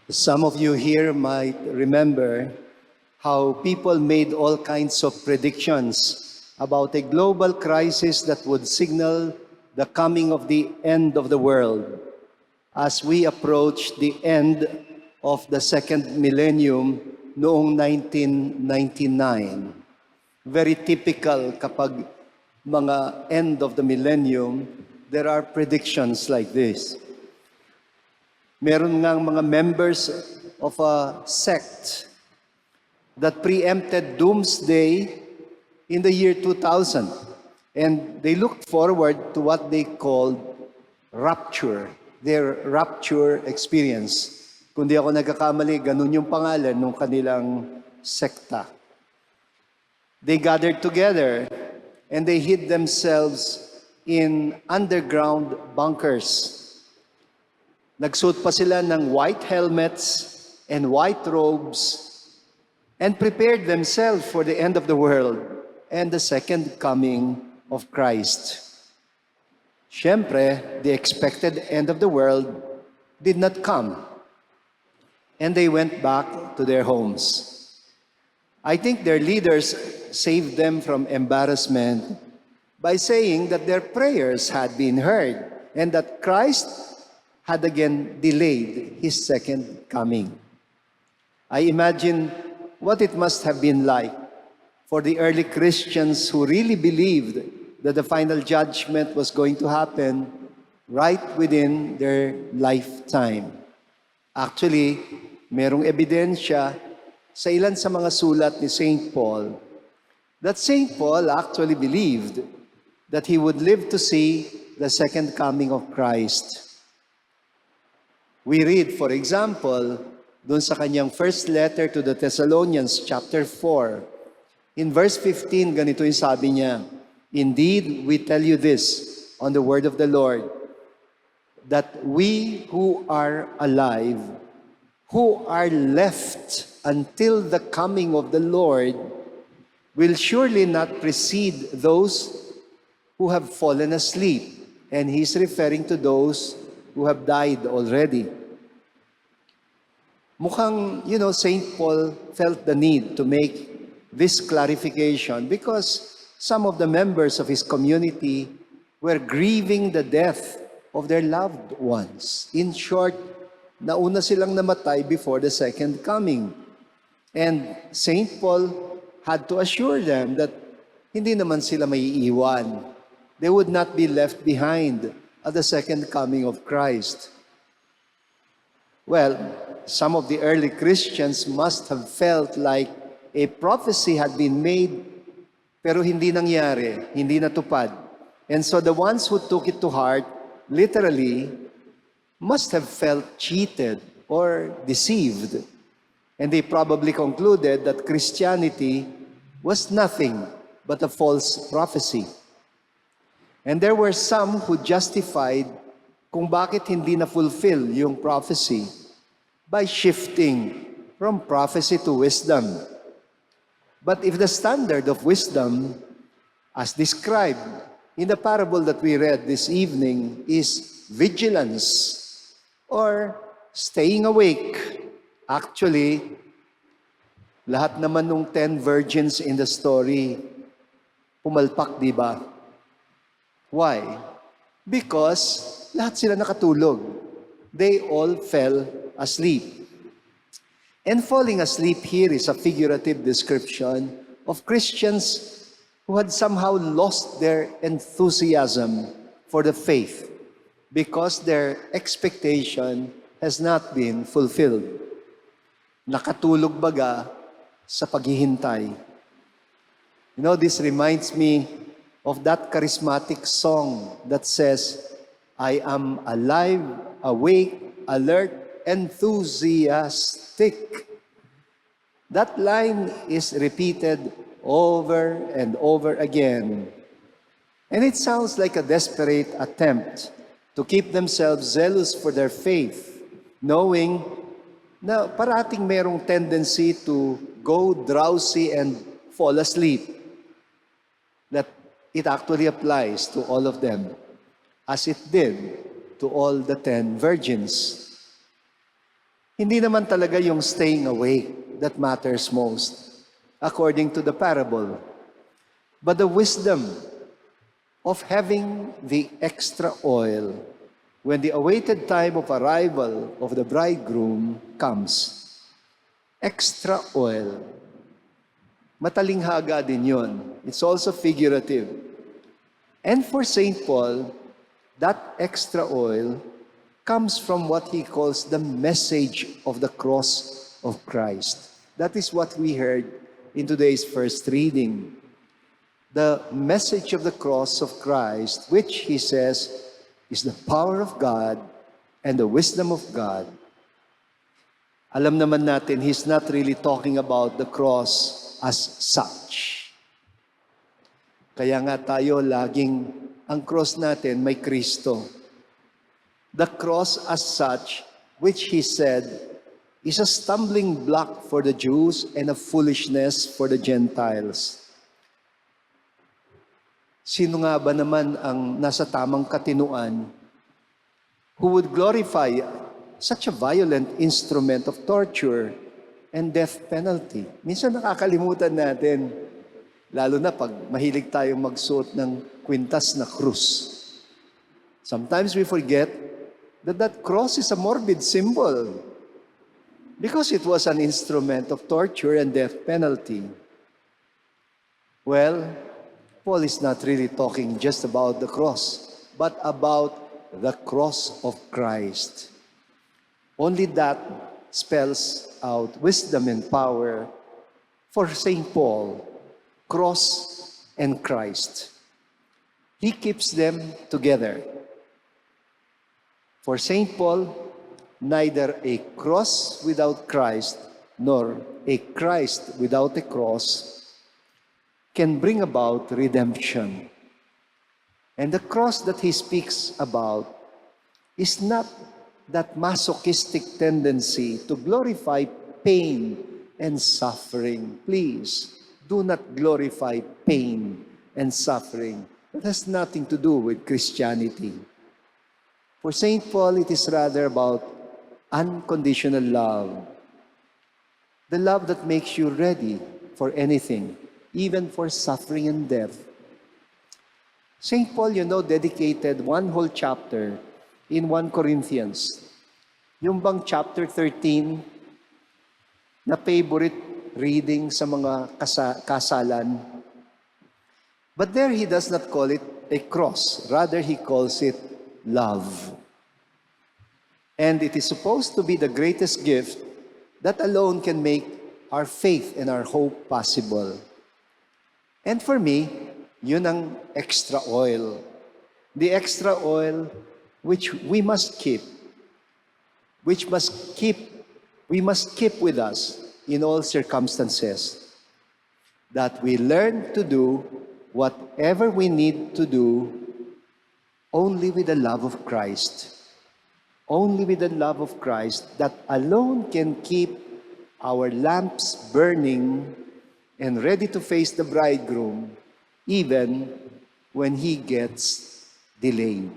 Some of you here might remember how people made all kinds of predictions about a global crisis that would signal the coming of the end of the world as we approach the end of the second millennium noong 1999. Very typical kapag mga end of the millennium, there are predictions like this. Meron ngang mga members of a sect that preempted doomsday in the year 2000. And they looked forward to what they called rapture, their rapture experience. Kung di ako nagkakamali, ganun yung pangalan ng kanilang sekta. They gathered together and they hid themselves in underground bunkers. Nagsuot pa sila ng white helmets and white robes and prepared themselves for the end of the world and the second coming of Christ. Siyempre, the expected end of the world did not come, and they went back to their homes. I think their leaders saved them from embarrassment by saying that their prayers had been heard and that Christ had again delayed his second coming. I imagine what it must have been like for the early Christians who really believed that the final judgment was going to happen right within their lifetime. Actually, merong ebidensya sa ilan sa mga sulat ni St. Paul that St. Paul actually believed that he would live to see the second coming of Christ. We read, for example, dun sa kanyang first letter to the Thessalonians, chapter 4. In verse 15, ganito yung sabi niya, "Indeed, we tell you this on the word of the Lord, that we who are alive, who are left until the coming of the Lord, will surely not precede those who have fallen asleep." And he's referring to those who have died already. Mukhang, St. Paul felt the need to make this clarification because some of the members of his community were grieving the death of their loved ones. In short, nauna silang namatay before the second coming. And St. Paul had to assure them that hindi naman sila maiiwan. They would not be left behind at the second coming of Christ. Well, some of the early Christians must have felt like a prophecy had been made pero hindi nangyari, hindi natupad. And so the ones who took it to heart, literally, must have felt cheated or deceived. And they probably concluded that Christianity was nothing but a false prophecy. And there were some who justified kung bakit hindi na-fulfill yung prophecy by shifting from prophecy to wisdom. But if the standard of wisdom, as described in the parable that we read this evening, is vigilance or staying awake, actually, lahat naman ng 10 virgins in the story, pumalpak, di ba? Why? Because lahat sila nakatulog. They all fell asleep. And falling asleep here is a figurative description of Christians who had somehow lost their enthusiasm for the faith because their expectation has not been fulfilled. Nakatulog baga sa paghihintay. This reminds me of that charismatic song that says, "I am alive, awake, alert, enthusiastic." That line is repeated over and over again. And it sounds like a desperate attempt to keep themselves zealous for their faith, knowing na parating merong tendency to go drowsy and fall asleep. That it actually applies to all of them, as it did to all the 10 virgins. Hindi naman talaga yung staying awake that matters most, according to the parable, but the wisdom of having the extra oil when the awaited time of arrival of the bridegroom comes. Extra oil. Matalinghaga din yun. It's also figurative. And for St. Paul, that extra oil comes from what he calls the message of the cross of Christ. That is what we heard in today's first reading. The message of the cross of Christ, which he says is the power of God and the wisdom of God. Alam naman natin, he's not really talking about the cross as such. Kaya nga tayo laging, ang cross natin may Kristo. The cross as such, which he said, is a stumbling block for the Jews and a foolishness for the Gentiles. Sino nga ba naman ang nasa tamang katinuan who would glorify such a violent instrument of torture and death penalty? Minsan nakakalimutan natin, lalo na pag mahilig tayong magsuot ng kwintas na krus. Sometimes we forget that that cross is a morbid symbol because it was an instrument of torture and death penalty. Well, Paul is not really talking just about the cross, but about the cross of Christ. Only that spells out wisdom and power for St. Paul, cross and Christ. He keeps them together. For St. Paul, neither a cross without Christ nor a Christ without a cross can bring about redemption. And the cross that he speaks about is not that masochistic tendency to glorify pain and suffering. Please, do not glorify pain and suffering. That has nothing to do with Christianity. For St. Paul, it is rather about unconditional love. The love that makes you ready for anything, even for suffering and death. St. Paul, dedicated one whole chapter in 1 Corinthians. Yung bang chapter 13 na favorite reading sa mga kasalan. But there he does not call it a cross. Rather, he calls it love. And it is supposed to be the greatest gift that alone can make our faith and our hope possible. And for me, yun ang extra oil. The extra oil which we must keep. We must keep with us in all circumstances. That we learn to do whatever we need to do only with the love of Christ. Only with the love of Christ that alone can keep our lamps burning and ready to face the bridegroom, even when he gets delayed.